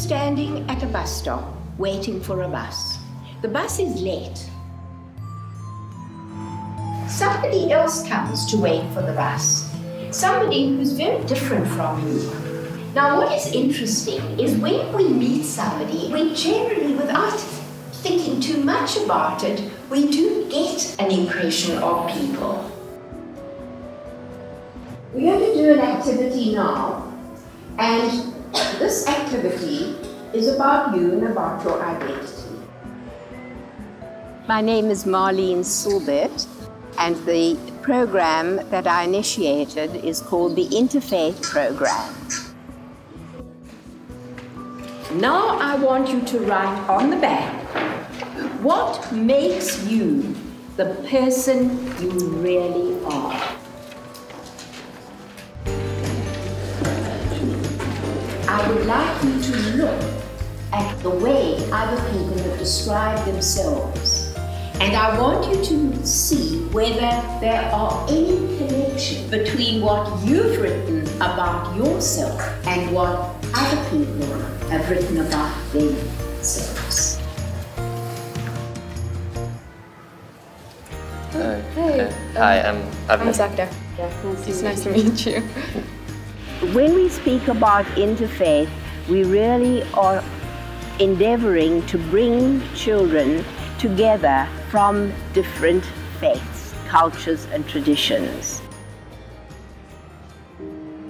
standing at a bus stop, waiting for a bus. The bus is late. Somebody else comes to wait for the bus. Somebody who's very different from you. Now, what is interesting is when we meet somebody, we generally, without thinking too much about it, we do get an impression of people. We're going to do an activity now, and this activity is about you and about your identity. My name is Marlene Silbert, and the program that I initiated is called the Interfaith Program. Now I want you to write on the back what makes you the person you really are. I would like you to look at the way other people have described themselves. And I want you to see whether there are any connections between what you've written about yourself and what other people have written about themselves. Hi, I'm Zachary. It's nice to meet you. When we speak about interfaith, we really are endeavoring to bring children together from different faiths, cultures, and traditions.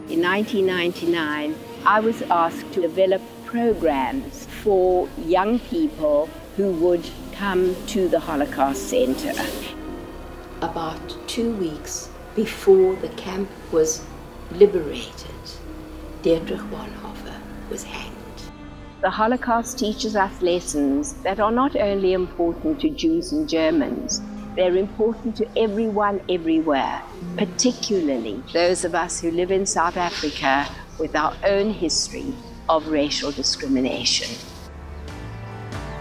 In 1999, I was asked to develop programs for young people who would come to the Holocaust Center. About 2 weeks before the camp was liberated, Deirdre Bonhoeffer was hanged. The Holocaust teaches us lessons that are not only important to Jews and Germans, they're important to everyone everywhere, particularly those of us who live in South Africa with our own history of racial discrimination.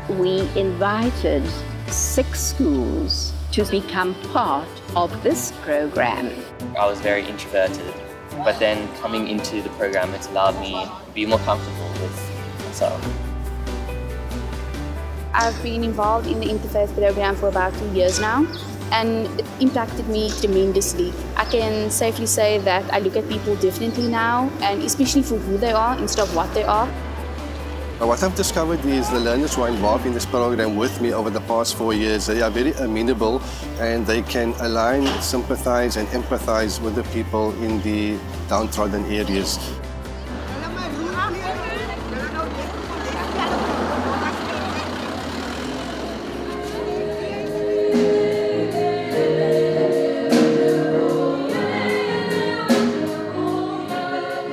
We invited 6 schools to become part of this program. I was very introverted, but then coming into the program, it's allowed me to be more comfortable with myself. I've been involved in the Interfaith program for about 2 years now, and it impacted me tremendously. I can safely say that I look at people differently now, and especially for who they are instead of what they are. What I've discovered is the learners who are involved in this program with me over the past 4 years, they are very amenable and they can align, sympathize and empathize with the people in the downtrodden areas.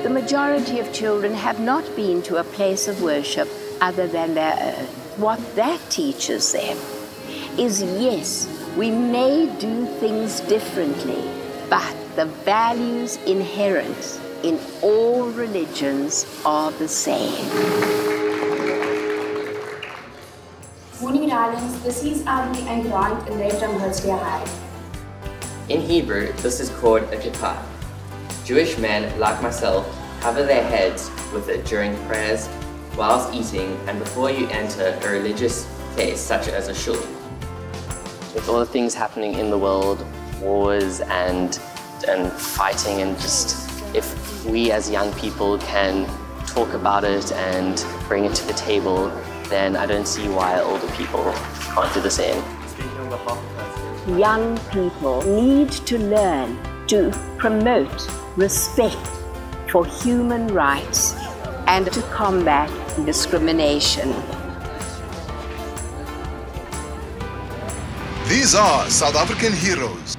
The majority of children have not been to a place of worship other than their own. What that teaches them is, yes, we may do things differently, but the values inherent in all religions are the same. Morning, Islands. This is Abby and Grant, and they're from Herzliya High. In Hebrew, this is called a kippah. Jewish men, like myself, cover their heads with it during prayers, whilst eating, and before you enter a religious place such as a shul. With all the things happening in the world, wars and fighting, and just if we as young people can talk about it and bring it to the table, then I don't see why older people can't do the same. Young people need to learn to promote respect for human rights and to combat discrimination. These are South African heroes